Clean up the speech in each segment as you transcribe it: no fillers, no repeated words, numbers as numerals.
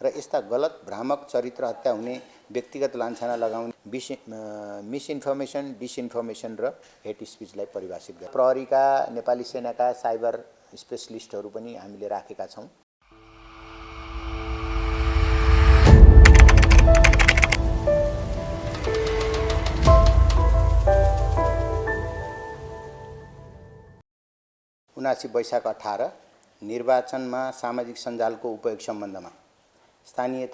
र यस्ता गलत भ्रामक चरित्र हत्या हुने, व्यक्तिगत लान्छना लगाउने, मिसइन्फर्मेसन, डिसइन्फर्मेसन र हेट स्पिचलाई परिभाषित गर्छ। प्रहरीका, नेपाली सेनाका साइबर स्पेशलिस्टहरू पनि हामीले राखेका छौँ। वैशाख 18 निर्वाचनमा सामाजिक सञ्जालको उपयोग सम्बन्धमा स्थानीय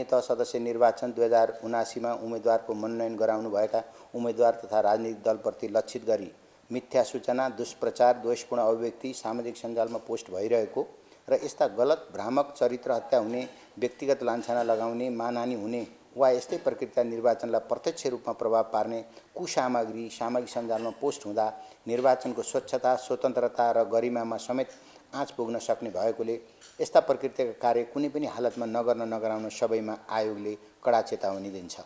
तह सदस्य निर्वाचन 2079 मा उम्मेदवारको मनोनयन गराउनुभएका उम्मेदवार तथा राजनीतिक दलप्रति लक्षित गरी मिथ्या सूचना, दुष्प्रचार, द्वेषपूर्ण अभिव्यक्ति सामाजिक सञ्जालमा पोस्ट भइरहेको र यस्ता गलत भ्रामक चरित्र हत्या हुने, व्यक्तिगत लान्छना लगाउने, मानहानि हुने वा यस्तै प्रकृतिका निर्वाचनलाई प्रत्यक्ष रूपमा प्रभाव पार्ने कुसामग्री सामाजिक सञ्जालमा पोस्ट हुँदा निर्वाचनको स्वच्छता, स्वतन्त्रता र गरिमामा समेत आँच पुग्न सक्ने भएकोले यस्ता प्रकृतिका कार्य कुनै पनि हालतमा नगराउन सबैमा आयोगले कडा चेतावनी दिन्छ।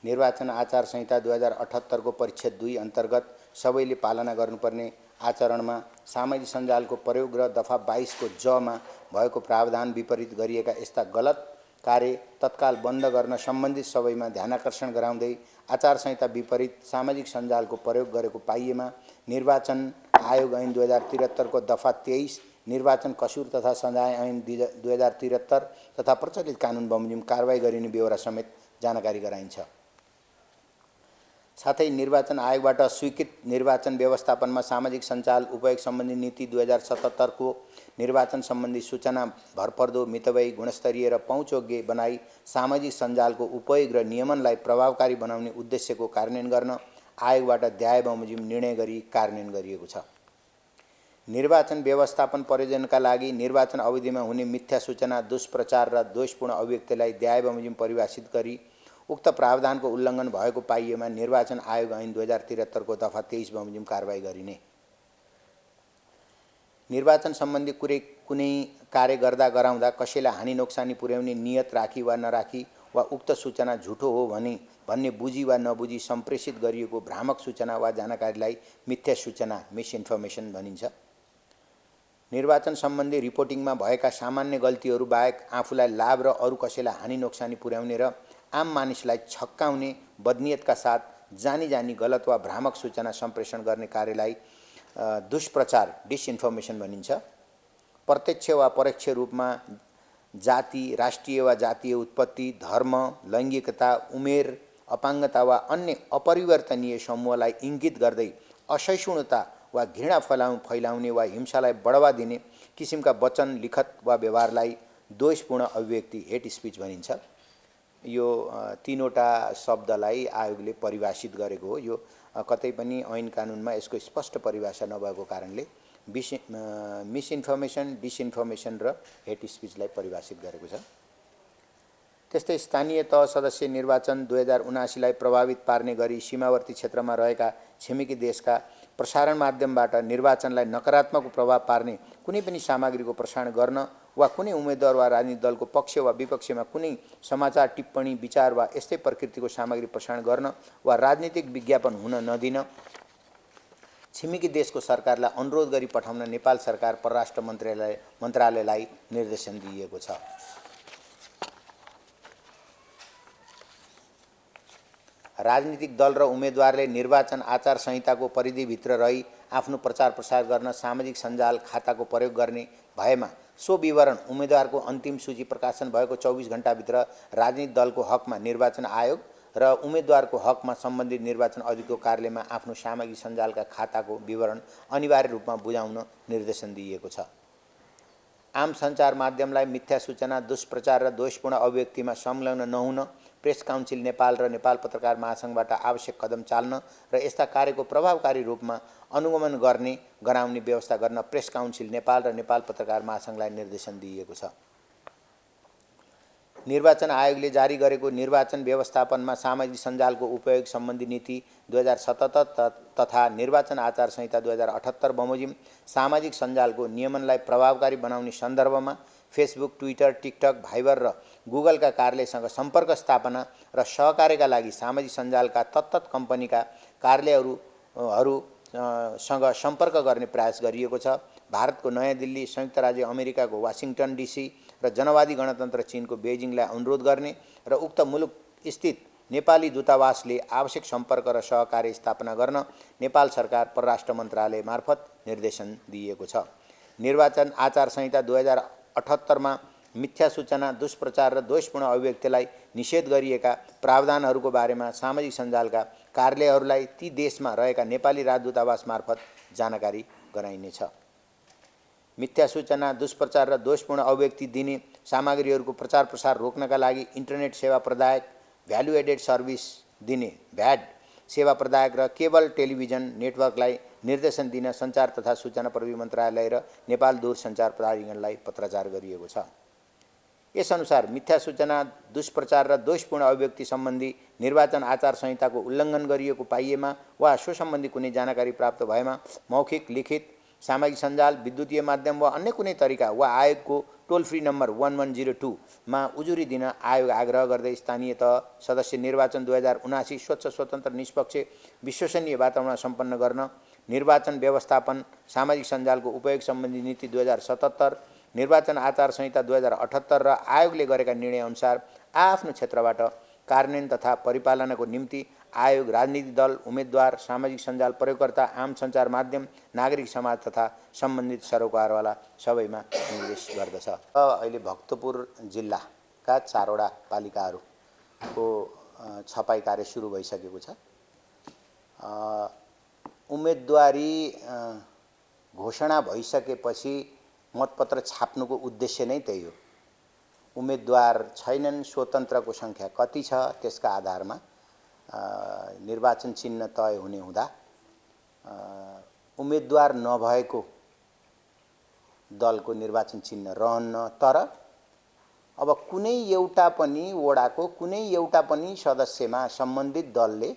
निर्वाचन आचार संहिता 2078 को परिच्छेद 2 अन्तर्गत सबैले पालना गर्नुपर्ने आचरणमा सामाजिक सञ्जालको प्रयोग र दफा 22 को ज मा भएको प्रावधान विपरीत गरिएका यस्ता गलत कार्य तत्काल बन्द गर्न सम्बन्धित सबैमा ध्यानाकर्षण गराउँदै आचार संहिता विपरीत सामाजिक सञ्जालको प्रयोग गरेको पाइएमा निर्वाचन आयोग ऐन 2073 को दफा 23, निर्वाचन कसूर तथा सजाय ऐन 2073 तथा प्रचलित कानुन बमोजिम कारबाही गरिने बेहोरा समेत जानकारी गराइन्छ। साथै निर्वाचन आयोगबाट स्वीकृत निर्वाचन व्यवस्थापनमा सामाजिक सञ्जाल उपयोग सम्बन्धी नीति 2077 को निर्वाचन सम्बन्धी सूचना भरपर्दो, मितव्ययी, गुणस्तरीय र पहुँचयोग्य बनाई सामाजिक सञ्जालको उपयोग र नियमनलाई प्रभावकारी बनाउने उद्देश्यको कार्यान्वयन गर्न आयोगबाट अध्याय बमोजिम निर्णय गरी कार्यान्वयन गरिएको छ। निर्वाचन व्यवस्थापन प्रयोजनका लागि निर्वाचन अवधिमा हुने मिथ्या सूचना, दुष्प्रचार र द्वेषपूर्ण अभिव्यक्तिलाई अध्याय बमोजिम परिभाषित गरी उक्त प्रावधानको उल्लङ्घन भएको पाइएमा निर्वाचन आयोग ऐन 2073 को दफा 23 बमोजिम कारबाही गरिने। निर्वाचन सम्बन्धी कुनै कार्य गराउँदा कसैलाई हानि नोक्सानी पुर्याउने नियत राखी वा नराखी वा उक्त सूचना झुटो हो भन्ने बुझी वा नबुझी सम्प्रेषित गरिएको भ्रामक सूचना वा जानकारीलाई मिथ्या सूचना, मिसइन्फर्मेसन भनिन्छ। निर्वाचन सम्बन्धी रिपोर्टिङमा भएका सामान्य गल्तीहरू बाहेक आफूलाई लाभ र अरू कसैलाई हानि नोक्सानी पुर्याउने र आम मानिसलाई छक्काउने बदनियतका साथ जानी गलत वा भ्रामक सूचना सम्प्रेषण गर्ने कार्यलाई दुष्प्रचार, डिसइन्फर्मेसन भनिन्छ। प्रत्यक्ष वा परोक्ष रूपमा जाति, राष्ट्रिय वा जातीय उत्पत्ति, धर्म, लैङ्गिकता, उमेर, अपाङ्गता वा अन्य अपरिवर्तनीय समूहलाई इङ्गित गर्दै असहिष्णुता वा घृणा फैलाउने वा हिंसालाई बढावा दिने किसिमका वचन, लिखत वा व्यवहारलाई द्वेषपूर्ण अभिव्यक्ति, हेट स्पिच भनिन्छ। यो तीनवटा शब्दलाई आयोगले परिभाषित गरेको हो। यो कतै पनि ऐन कानुनमा यसको स्पष्ट परिभाषा नभएको कारणले मिसइन्फर्मेसन, डिसइन्फर्मेसन र हेट स्पिचलाई परिभाषित गरेको छ। त्यस्तै स्थानीय तह सदस्य निर्वाचन 2079 लाई प्रभावित पार्ने गरी सीमावर्ती क्षेत्रमा रहेका छिमेकी देशका प्रसारण माध्यमबाट निर्वाचनलाई नकारात्मक प्रभाव पार्ने कुनै पनि सामग्रीको प्रसारण गर्न वा कुनै उम्मेदवार वा राजनीतिक दलको पक्ष वा विपक्षमा कुनै समाचार, टिप्पणी, विचार वा यस्तै प्रकृतिको सामग्री प्रसारण गर्न वा राजनीतिक विज्ञापन हुन नदिन छिमेकी देशको सरकारलाई अनुरोध गरी पठाउन नेपाल सरकार परराष्ट्र मन्त्रालयलाई निर्देशन दिएको छ। राजनीतिक दल र उम्मेदवारले निर्वाचन आचार संहिताको परिधिभित्र रही आफ्नो प्रचार प्रसार गर्न सामाजिक सञ्जाल खाताको प्रयोग गर्ने भएमा सो विवरण उम्मेदवारको अन्तिम सूची प्रकाशन भएको 24 घण्टाभित्र राजनीतिक दलको हकमा निर्वाचन आयोग र उम्मेदवारको हकमा सम्बन्धित निर्वाचन अधिकारीको कार्यालयमा आफ्नो सामाजिक सञ्जालका खाताको विवरण अनिवार्य रूपमा बुझाउन निर्देशन दिएको छ। आम सञ्चार माध्यमलाई मिथ्या सूचना, दुष्प्रचार र द्वेषपूर्ण अभिव्यक्तिमा संलग्न नहुन प्रेस काउन्सिल नेपाल र नेपाल पत्रकार महासङ्घबाट आवश्यक कदम चाल्न र यस्ता कार्यको प्रभावकारी रूपमा अनुगमन गराउने व्यवस्था गर्न प्रेस काउन्सिल नेपाल र नेपाल पत्रकार महासङ्घलाई निर्देशन दिएको छ। निर्वाचन आयोगले जारी गरेको निर्वाचन व्यवस्थापनमा सामाजिक सञ्जालको उपयोग सम्बन्धी नीति 2077 तथा निर्वाचन आचार संहिता 2078 बमोजिम सामाजिक सञ्जालको नियमनलाई प्रभावकारी बनाउने सन्दर्भमा फेसबुक, ट्विटर, टिकटक, भाइबर र गुगलका कार्यालयसँग सम्पर्क स्थापना र सहकार्यका लागि सामाजिक सञ्जालका तत्त कम्पनीका कार्यालयहरूसँग सम्पर्क गर्ने प्रयास गरिएको छ। भारतको नयाँ दिल्ली, संयुक्त राज्य अमेरिकाको वाशिङटन डिसी र जनवादी गणतन्त्र चीनको बेजिङलाई अनुरोध गर्ने र उक्त मुलुक स्थित नेपाली दूतावासले आवश्यक सम्पर्क र सहकार्य स्थापना गर्न नेपाल सरकार परराष्ट्र मन्त्रालय मार्फत निर्देशन दिएको छ। निर्वाचन आचार संहिता 2078 मिथ्या सूचना, दुष्प्रचार र द्वेषपूर्ण अभिव्यक्तिलाई निषेध गरिएका प्रावधानहरूको बारेमा सामाजिक सञ्जालका कार्यालयहरूलाई ती देशमा रहेका नेपाली राजदूतावास मार्फत जानकारी गराइनेछ। मिथ्या सूचना, दुष्प्रचार र द्वेषपूर्ण अभिव्यक्ति दिने सामग्रीहरूको प्रचार प्रसार रोक्नका लागि इन्टरनेट सेवा प्रदायक, भ्यालु एडेड सर्भिस दिने भ्याड सेवा प्रदायक र केबल टेलिभिजन नेटवर्कलाई निर्देशन दिन सञ्चार तथा सूचना प्रविधि मन्त्रालय र नेपाल दूरसञ्चार प्राधिकरणलाई पत्राचार गरिएको छ। यसअनुसार मिथ्या सूचना, दुष्प्रचार र द्वेषपूर्ण अभिव्यक्ति सम्बन्धी निर्वाचन आचार संहिताको उल्लङ्घन गरिएको पाइएमा वा सो सम्बन्धी कुनै जानकारी प्राप्त भएमा मौखिक, लिखित, सामाजिक सञ्जाल, विद्युतीय माध्यम वा अन्य कुनै तरिका वा आयोगको टोल फ्री नम्बर 1102 मा उजुरी दिन आयोग आग्रह गर्दै स्थानीय तह सदस्य निर्वाचन 2079 स्वच्छ, स्वतन्त्र, निष्पक्ष, विश्वसनीय वातावरण सम्पन्न गर्न निर्वाचन व्यवस्थापन सामाजिक सञ्जालको उपयोग सम्बन्धी नीति 2077, निर्वाचन आचार संहिता 2078 र आयोगले गरेका निर्णयअनुसार आफ्नो क्षेत्रबाट कार्यान्वयन तथा परिपालनको निम्ति आयोग राजनीतिक दल, उम्मेदवार, सामाजिक सञ्जाल प्रयोगकर्ता, आम सञ्चार माध्यम, नागरिक समाज तथा सम्बन्धित सरोकारवाला सबैमा निर्देश गर्दछ। अहिले भक्तपुर जिल्लाका 4वटा पालिकाहरूको छपाई कार्य सुरु भइसकेको छ। उम्मेदवारी घोषणा भइसकेपछि मतपत्र छाप्नुको उद्देश्य नै त्यही हो। उम्मेदवार छैनन्, स्वतन्त्रको सङ्ख्या कति छ त्यसका आधारमा निर्वाचन चिन्ह तय हुने हुँदा उम्मेदवार नभएको दलको निर्वाचन चिन्ह रहन्न। तर अब कुनै एउटा पनि वडाको कुनै एउटा पनि सदस्यमा सम्बन्धित दलले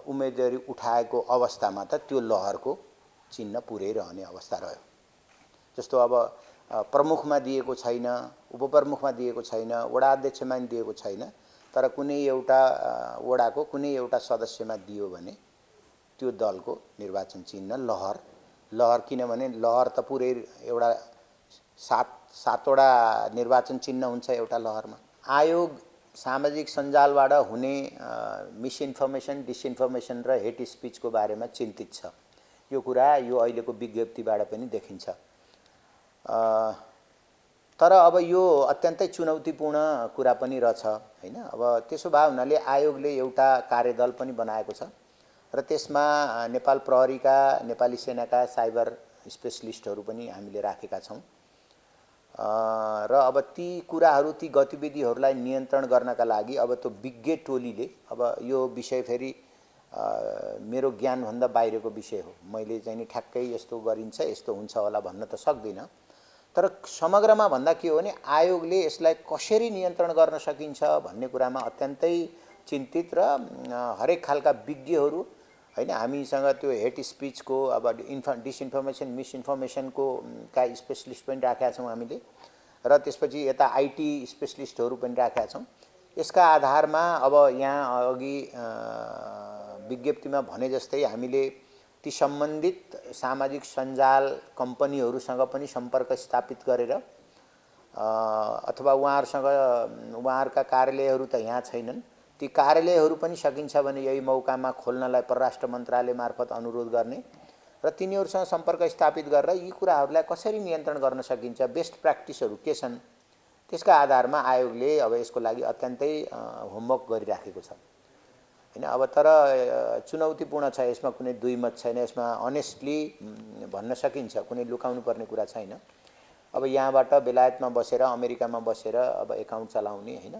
उम्मेदवारी उठाएको अवस्थामा त त्यो लहरको चिन्ह पुरै रहने अवस्था रह्यो। जस्तो अब प्रमुखमा दिएको छैन, उपप्रमुखमा दिएको छैन, वडा अध्यक्षमा दिएको छैन, तर कुनै एउटा वडाको कुनै एउटा सदस्यमा दियो भने त्यो दलको निर्वाचन चिन्ह लहर किनभने लहर त पुरै एउटा सातवटा निर्वाचन चिन्ह हुन्छ एउटा लहरमा। आयोग सामाजिक सञ्जालबाट हुने मिसइन्फर्मेसन, डिसइन्फर्मेसन र हेट स्पिचको बारेमा चिन्तित छ। यो कुरा यो अहिलेको विज्ञप्तिबाट पनि देखिन्छ। तर अब यो अत्यन्तै चुनौतीपूर्ण कुरा पनि रहेछ हैन। अब त्यसो भए हुनाले आयोगले एउटा कार्यदल पनि बनाएको छ र त्यसमा नेपाल प्रहरीका, नेपाली सेनाका साइबर स्पेशलिस्टहरू पनि हामीले राखेका छौँ र अब ती कुराहरू, ती गतिविधिहरूलाई नियन्त्रण गर्नका लागि अब त्यो विज्ञ टोलीले, अब यो विषय फेरि मेरो ज्ञानभन्दा बाहिरको विषय हो, मैले चाहिँ नि ठ्याक्कै यस्तो गरिन्छ यस्तो हुन्छ होला भन्न त सक्दिनँ। तर समग्रमा भन्दा के हो भने आयोगले यसलाई कसरी नियन्त्रण गर्न सकिन्छ भन्ने कुरामा अत्यन्तै चिन्तित र हरेक खालका विज्ञहरू हैन, हामीसँग त्यो हेट स्पिचको अब डिसइन्फर्मेसन, मिसइन्फर्मेसनको का स्पेशलिस्ट पनि राखेका छौँ हामीले र त्यसपछि यता आइटी स्पेशलिस्टहरू पनि राखेका छौँ। यसका आधारमा अब यहाँ अघि विज्ञप्तिमा भने जस्तै हामीले ती सम्बन्धित सामाजिक सञ्जाल कम्पनीहरूसँग पनि सम्पर्क स्थापित गरेर अथवा उहाँहरूका कार्यालयहरू त यहाँ छैनन्, ती कार्यालयहरू पनि सकिन्छ भने यही मौकामा खोल्नलाई परराष्ट्र मन्त्रालय मार्फत अनुरोध गर्ने र तिनीहरूसँग सम्पर्क स्थापित गरेर यी कुराहरूलाई कसरी नियन्त्रण गर्न सकिन्छ, बेस्ट प्र्याक्टिसहरू के छन्, त्यसका आधारमा आयोगले अब यसको लागि अत्यन्तै होमवर्क गरिराखेको छ हैन। अब तर चुनौतीपूर्ण छ, यसमा कुनै दुई मत छैन, यसमा अनेस्टली भन्न सकिन्छ, कुनै लुकाउनु पर्ने कुरा छैन। अब यहाँबाट बेलायतमा बसेर, अमेरिकामा बसेर अब एकाउन्ट चलाउने हैन,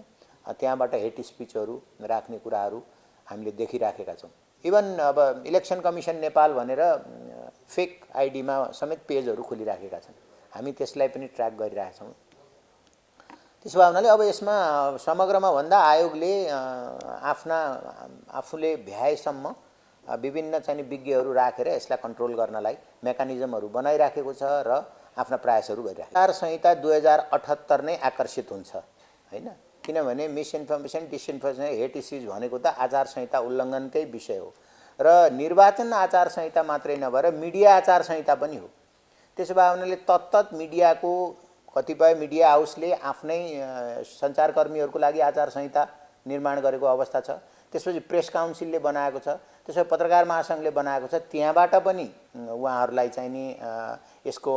त्यहाँबाट हेट स्पिचहरू राख्ने कुराहरू हामीले देखिराखेका छौँ। इभन अब इलेक्सन कमिसन नेपाल भनेर फेक आइडीमा समेत पेजहरू खोलिराखेका छन्, हामी त्यसलाई पनि ट्र्याक गरिरहेका छौँ। त्यसो भए हुनाले अब यसमा समग्रमा भन्दा आयोगले आफूले भ्याएसम्म विभिन्न चाहिँ विज्ञहरू राखेर यसलाई कन्ट्रोल गर्नलाई मेकानिजमहरू बनाइराखेको छ र आफ्ना प्रयासहरू गरिरहेको छ। आचार संहिता 2078 नै आकर्षित हुन्छ हैन, किनभने मिसइन्फर्मेसन, डिसइन्फर्मेसन, हेट स्पिच भनेको त आचार संहिता उल्लङ्घनकै विषय हो र निर्वाचन आचार संहिता मात्रै नभएर मिडिया आचार संहिता पनि हो। त्यसो भए उनीहरूले तत्त मिडियाको कतिपय मिडिया हाउसले आफ्नै सञ्चारकर्मीहरूको लागि आचार संहिता निर्माण गरेको अवस्था छ। त्यसपछि प्रेस काउन्सिलले बनाएको छ, त्यसपछि पत्रकार महासङ्घले बनाएको छ। त्यहाँबाट पनि उहाँहरूलाई चाहिँ नि यसको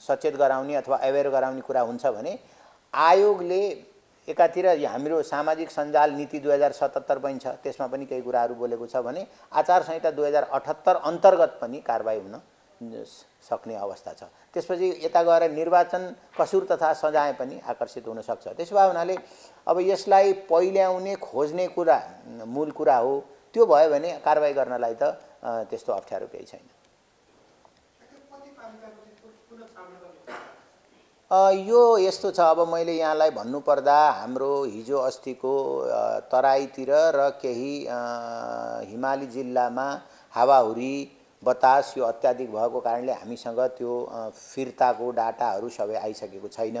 सचेत गराउने अथवा अवेर गराउने कुरा हुन्छ भने आयोगले एकातिर हाम्रो सामाजिक सञ्जाल नीति 2077 पनि छ, त्यसमा पनि केही कुराहरू बोलेको छ भने आचार संहिता 2078 अन्तर्गत पनि कारबाही हुन सक्ने अवस्था छ। त्यसपछि यता गएर निर्वाचन कसुर तथा सजाय पनि आकर्षित हुन सक्छ। त्यसो भए हुनाले अब यसलाई पहिल्याउने खोज्ने कुरा मूल कुरा हो। त्यो भयो भने कारबाही गर्नलाई त त्यस्तो अप्ठ्यारो केही छैन। यो यस्तो छ, अब मैले यहाँलाई भन्नुपर्दा हाम्रो हिजो अस्तिको तराईतिर र केही हिमाली जिल्लामा हावाहुरी बतास यो अत्याधिक भएको कारणले हामीसँग त्यो फिर्ताको डाटाहरू सबै आइसकेको छैन।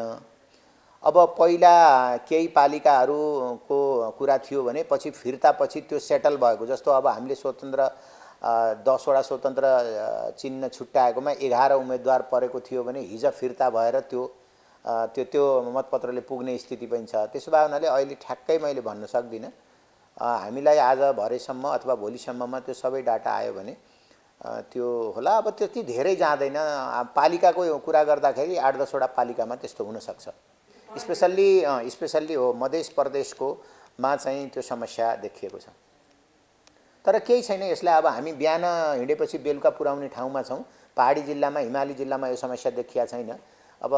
अब पहिला केही पालिकाहरूको कुरा थियो भने पछि फिर्तापछि त्यो सेटल भएको, जस्तो अब हामीले स्वतन्त्र 10 वटा स्वतन्त्र चिन्ह छुट्याएकोमा 11 उम्मेदवार परेको थियो भने हिजो फिर्ता भएर त्यो मतपत्रले पुग्ने स्थिति पनि छ। त्यसो भए हुनाले अहिले ठ्याक्कै मैले भन्न सक्दिनँ। हामीलाई आज भरेसम्म अथवा भोलिसम्ममा त्यो सबै डाटा आयो भने त्यो होला। अब त्यति धेरै जाँदैन। पालिकाको कुरा गर्दाखेरि 8-10 वटा पालिकामा त्यस्तो हुनसक्छ। स्पेसल्ली हो मध्य प्रदेशकोमा चाहिँ त्यो समस्या देखिएको छ। तर केही छैन, यसलाई अब हामी बिहान हिँडेपछि बेलुका पुर्याउने ठाउँमा छौँ। पहाडी जिल्लामा हिमाली जिल्लामा यो समस्या देखिया छैन। अब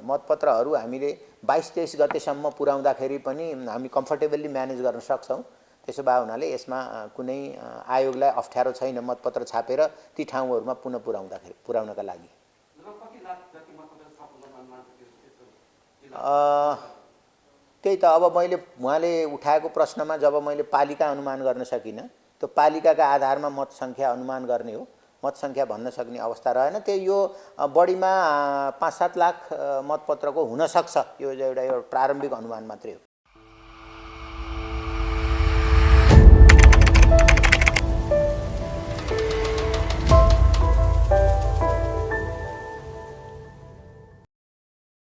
मतपत्रहरू हामीले 22-23 गतेसम्म पुर्याउँदाखेरि पनि हामी कम्फर्टेबल्ली म्यानेज गर्न सक्छौँ। त्यसो भए हुनाले यसमा कुनै आयोगलाई अप्ठ्यारो छैन मतपत्र छापेर ती ठाउँहरूमा पुनः पुर्याउनका लागि। त्यही त अब मैले उहाँले उठाएको प्रश्नमा जब मैले पालिका अनुमान गर्न सकिनँ, त्यो पालिकाका आधारमा मत सङ्ख्या अनुमान गर्ने हो, मत सङ्ख्या भन्न सक्ने अवस्था रहेन। त्यो यो बढीमा 5-7 लाख मतपत्रको हुनसक्छ। यो एउटा प्रारम्भिक अनुमान मात्रै हो।